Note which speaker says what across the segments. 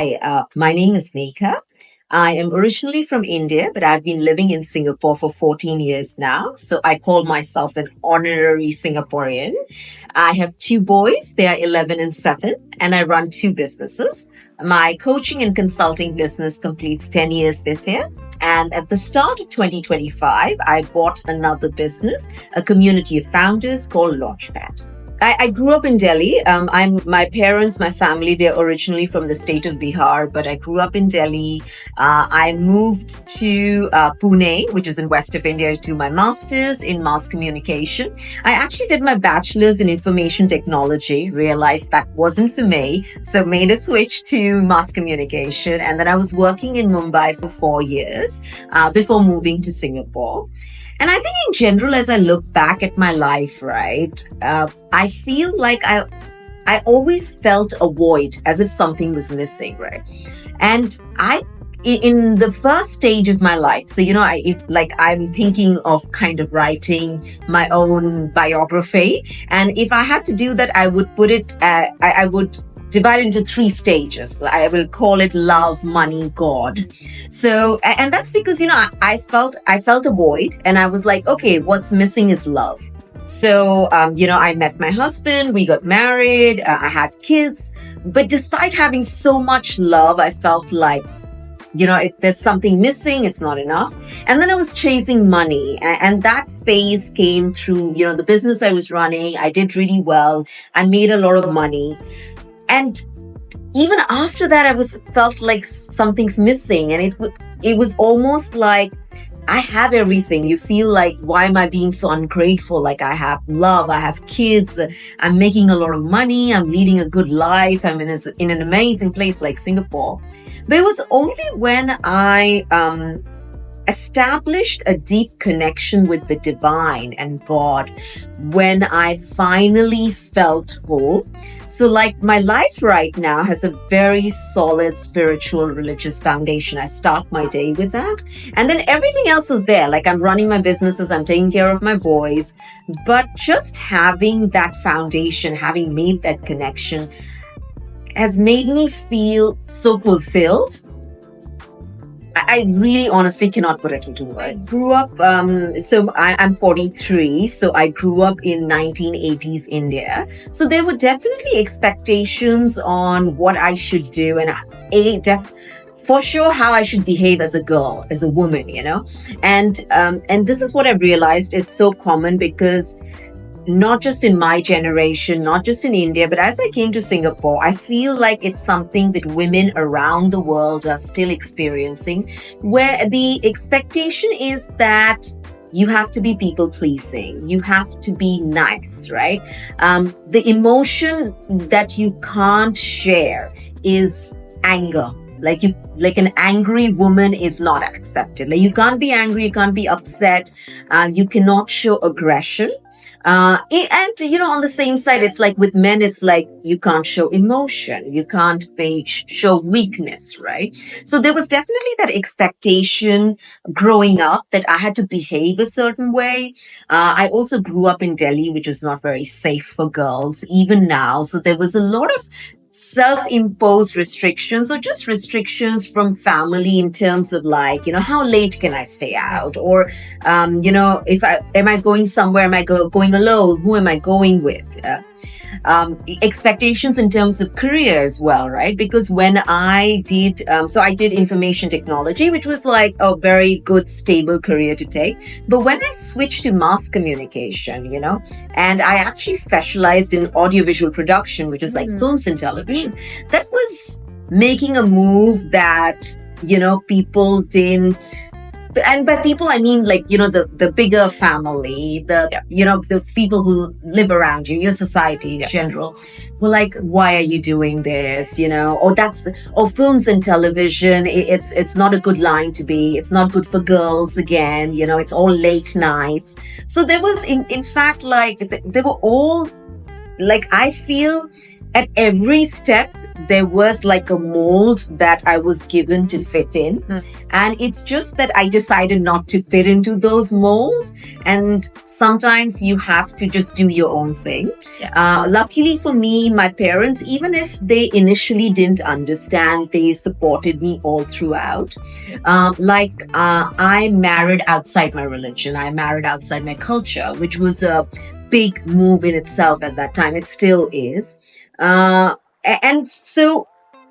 Speaker 1: Hi, my name is Megha. I am originally from India, but I've been living in Singapore for 14 years now. So I call myself an honorary Singaporean. I have two boys, they are 11 and 7, and I run two businesses. My coaching and consulting business completes 10 years this year. And at the start of 2025, I bought another business, a community of founders called Launchpad. I grew up in Delhi. My parents, my family, they're originally from the state of Bihar, but I grew up in Delhi. I moved to Pune, which is in west of India, to do my master's in mass communication. I actually did my bachelor's in information technology, realized that wasn't for me, so made a switch to mass communication. And then I was working in Mumbai for 4 years before moving to Singapore. And I think in general, as I look back at my life, right, I feel like I always felt a void, as if something was missing, right? And in the first stage of my life, so, I'm thinking of kind of writing my own biography. And if I had to do that, I would put it, I would divide into 3 stages. I will call it love, money, God. So, and that's because, I felt a void and I was like, okay, what's missing is love. So, I met my husband, we got married, I had kids, but despite having so much love, I felt like, there's something missing, it's not enough. And then I was chasing money, and that phase came through, the business I was running. I did really well. I made a lot of money. And even after that, felt like something's missing. And it was almost like I have everything. You feel like, why am I being so ungrateful? Like, I have love, I have kids, I'm making a lot of money, I'm leading a good life, I'm in an amazing place like Singapore. But it was only when I established a deep connection with the divine and God when I finally felt whole. So like my life right now has a very solid spiritual religious foundation. I start my day with that. And then everything else is there. Like I'm running my businesses, I'm taking care of my boys. But just having that foundation, having made that connection has made me feel so fulfilled. I really honestly cannot put it into words. I grew up, I'm 43, so I grew up in 1980s India. So there were definitely expectations on what I should do and for sure how I should behave as a girl, as a woman, And this is what I've realized is so common because not just in my generation, not just in India, but as I came to Singapore, I feel like it's something that women around the world are still experiencing, where the expectation is that you have to be people pleasing. You have to be nice, right? The emotion that you can't share is anger. Like an angry woman is not accepted. Like you can't be angry, you can't be upset, you cannot show aggression. On the same side, it's like with men, it's like you can't show emotion, you can't show weakness, right? So there was definitely that expectation growing up that I had to behave a certain way. I also grew up in Delhi, which is not very safe for girls, even now. So there was a lot of self-imposed restrictions or just restrictions from family in terms of like, how late can I stay out? Or, am I going somewhere? Am I going alone? Who am I going with? Expectations in terms of career as well, right? Because when I did, I did information technology, which was like a very good, stable career to take. But when I switched to mass communication, and I actually specialized in audiovisual production, which is like films and television, that was making a move that, people didn't. And by people, I mean like, the bigger family, the people who live around you, your society in general, were like, why are you doing this? Or films and television, it's not a good line to be. It's not good for girls again, it's all late nights. So there was, in fact, like, they were all, like, I feel at every step, there was like a mold that I was given to fit in. And it's just that I decided not to fit into those molds. And sometimes you have to just do your own thing. Luckily for me, my parents, even if they initially didn't understand, they supported me all throughout. I married outside my religion. I married outside my culture, which was a big move in itself at that time. It still is. And so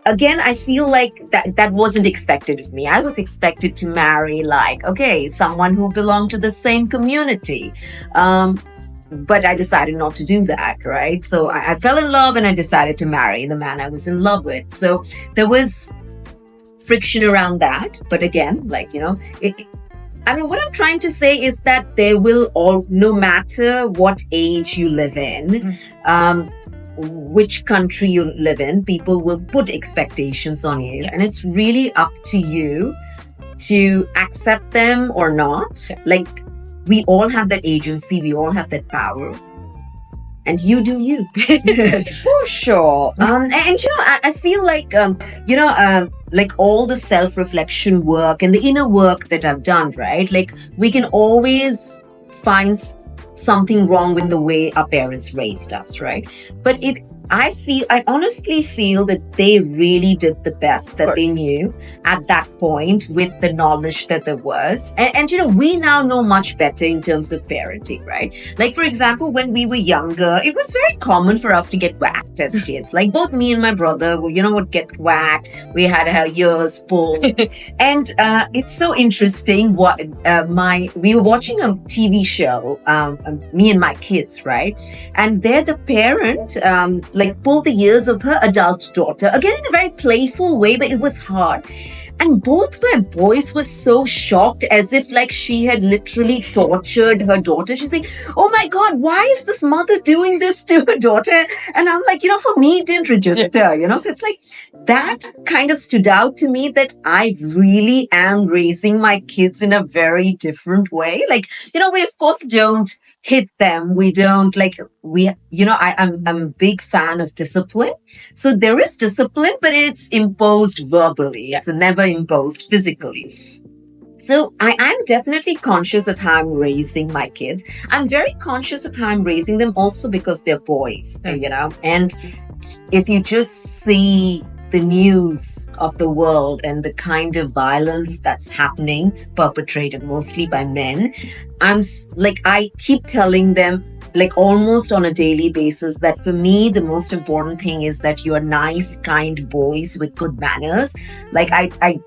Speaker 1: again, I feel like that wasn't expected of me. I was expected to marry someone who belonged to the same community. But I decided not to do that, right? So I fell in love and I decided to marry the man I was in love with. So there was friction around that. But again, what I'm trying to say is that there will no matter what age you live in, which country you live in, people will put expectations on you. And it's really up to you to accept them or not. We all have that agency, we all have that power. And you do you. For sure. I feel like all the self-reflection work and the inner work that I've done, right? We can always find something wrong with the way our parents raised us, right? But I honestly feel that they really did the best that they knew at that point with the knowledge that there was. And we now know much better in terms of parenting, right? For example, when we were younger, it was very common for us to get whacked as kids. Both me and my brother would get whacked. We had our ears pulled. And it's so interesting we were watching a TV show, me and my kids, right? And there the parent, pulled the ears of her adult daughter, again in a very playful way, but it was hard. And both my boys were so shocked, as if she had literally tortured her daughter. She's like, oh my God, why is this mother doing this to her daughter? And I'm like, for me, it didn't register, So it's that kind of stood out to me, that I really am raising my kids in a very different way. We of course don't hit them. We don't I'm a big fan of discipline. So there is discipline, but it's imposed verbally. It's never imposed physically. So I'm definitely conscious of how I'm raising my kids. I'm very conscious of how I'm raising them also because they're boys, and if you just see the news of the world and the kind of violence that's happening, perpetrated mostly by men, I keep telling them, almost on a daily basis, that for me, the most important thing is that you're nice, kind boys with good manners.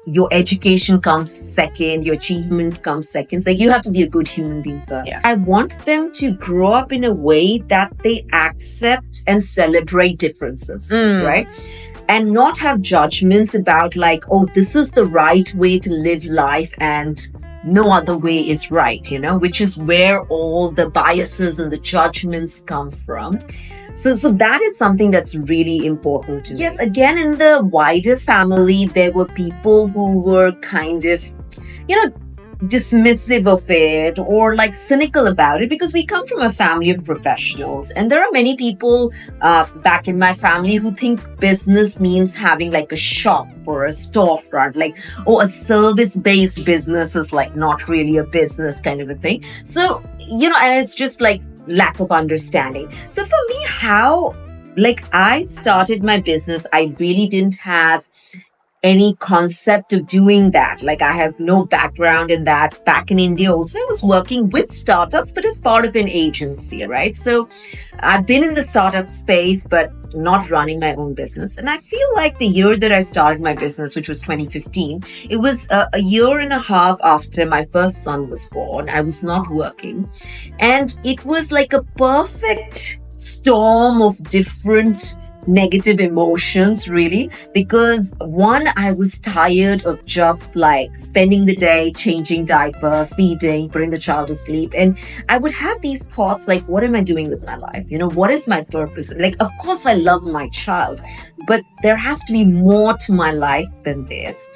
Speaker 1: Your education comes second, your achievement comes second. You have to be a good human being first. Yeah. I want them to grow up in a way that they accept and celebrate differences, right? And not have judgments about this is the right way to live life and no other way is right, which is where all the biases and the judgments come from. So that is something that's really important to me. Yes, again, in the wider family, there were people who were kind of, dismissive of it or cynical about it, because we come from a family of professionals, and there are many people back in my family who think business means having a shop or a storefront, a service-based business is not really a business kind of a thing. So and it's just lack of understanding. So for me, how I started my business, I really didn't have any concept of doing that. I have no background in that. Back in India also, I was working with startups, but as part of an agency, right? So I've been in the startup space, but not running my own business. And I feel the year that I started my business, which was 2015, it was a year and a half after my first son was born. I was not working. And it was a perfect storm of different negative emotions, really, because one, I was tired of just spending the day changing diaper, feeding, putting the child to sleep, and I would have these thoughts what am I doing with my life? What is my purpose? Of course I love my child, but there has to be more to my life than this.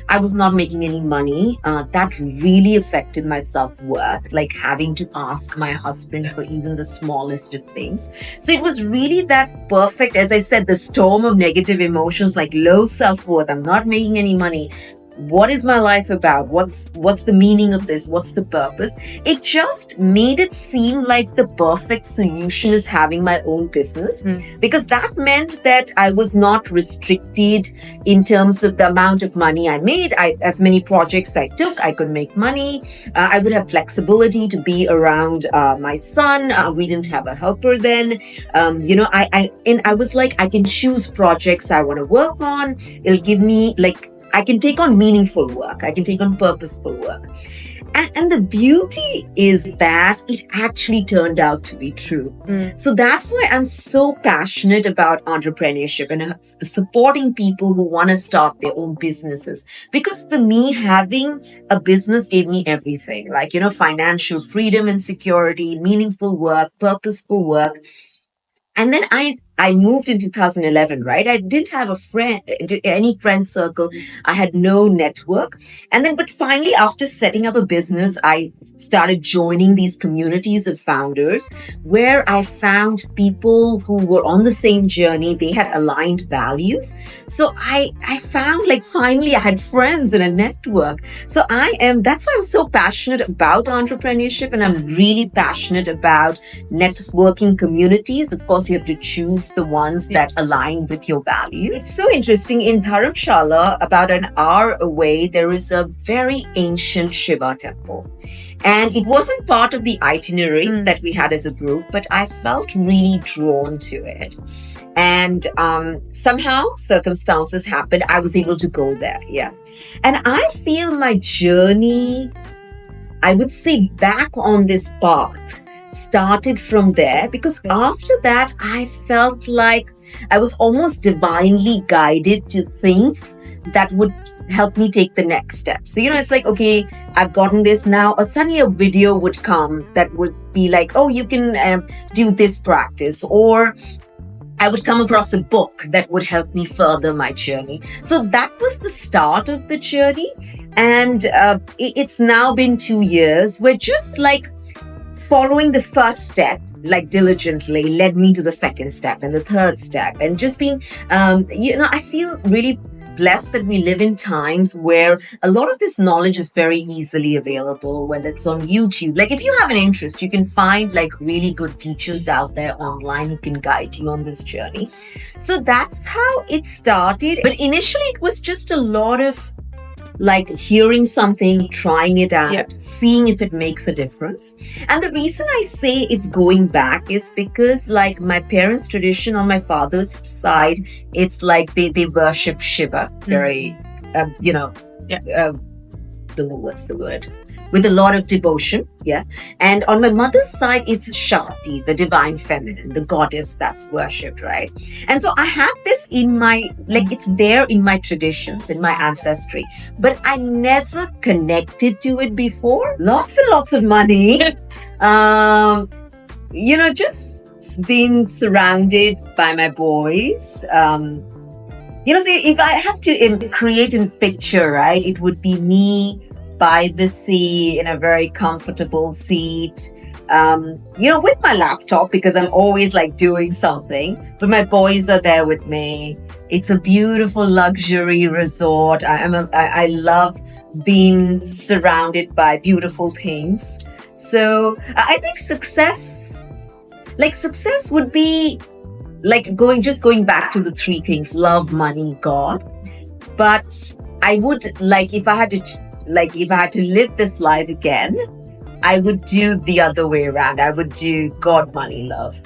Speaker 1: I was not making any money. That really affected my self-worth, having to ask my husband for even the smallest of things. So it was really that perfect, as I I said, the storm of negative emotions like low self-worth, I'm not making any money. What is my life about? What's the meaning of this? What's the purpose? It just made it seem like the perfect solution is having my own business, because that meant that I was not restricted in terms of the amount of money I made. As many projects I took, I could make money. I would have flexibility to be around my son. We didn't have a helper then. I was like, I can choose projects I want to work on. It'll give me I can take on meaningful work. I can take on purposeful work. And the beauty is that it actually turned out to be true. So that's why I'm so passionate about entrepreneurship and supporting people who want to start their own businesses. Because for me, having a business gave me everything, financial freedom and security, meaningful work, purposeful work. And then I moved in 2011, right? I didn't have any friend circle. I had no network. But finally, after setting up a business, I started joining these communities of founders where I found people who were on the same journey. They had aligned values. So I found finally I had friends in a network. So that's why I'm so passionate about entrepreneurship, and I'm really passionate about networking communities. Of course, you have to choose the ones that align with your values. It's so interesting. In Dharamshala, about an hour away, there is a very ancient Shiva temple. And it wasn't part of the itinerary that we had as a group, but I felt really drawn to it. And somehow circumstances happened. I was able to go there. Yeah. And I feel my journey, I would say, back on this path started from there, because after that, I felt like I was almost divinely guided to things that would help me take the next step. So, it's like, okay, I've gotten this now. Or suddenly a video would come that would be like, oh, you can do this practice. Or I would come across a book that would help me further my journey. So that was the start of the journey. And it's now been 2 years. We're just following the first step, diligently, led me to the second step and the third step. And just being, I feel really blessed that we live in times where a lot of this knowledge is very easily available, whether it's on YouTube. If you have an interest, you can find really good teachers out there online who can guide you on this journey. So that's how it started. But initially it was just a lot of hearing something, trying it out, seeing if it makes a difference. And the reason I say it's going back is because my parents' tradition on my father's side, it's they worship Shiva very, what's the word? With a lot of devotion, yeah. And on my mother's side, it's Shakti, the divine feminine, the goddess that's worshipped, right? And so I had this in my, it's there in my traditions, in my ancestry, but I never connected to it before. Lots and lots of money, just being surrounded by my boys. See, if I have to create a picture, right, it would be me by the sea in a very comfortable seat, with my laptop, because I'm always doing something, but my boys are there with me. It's a beautiful luxury resort. I love being surrounded by beautiful things. So I think success would be going back to the three things: love, money, God. But I would if I had to live this life again, I would do the other way around. I would do God, money, love.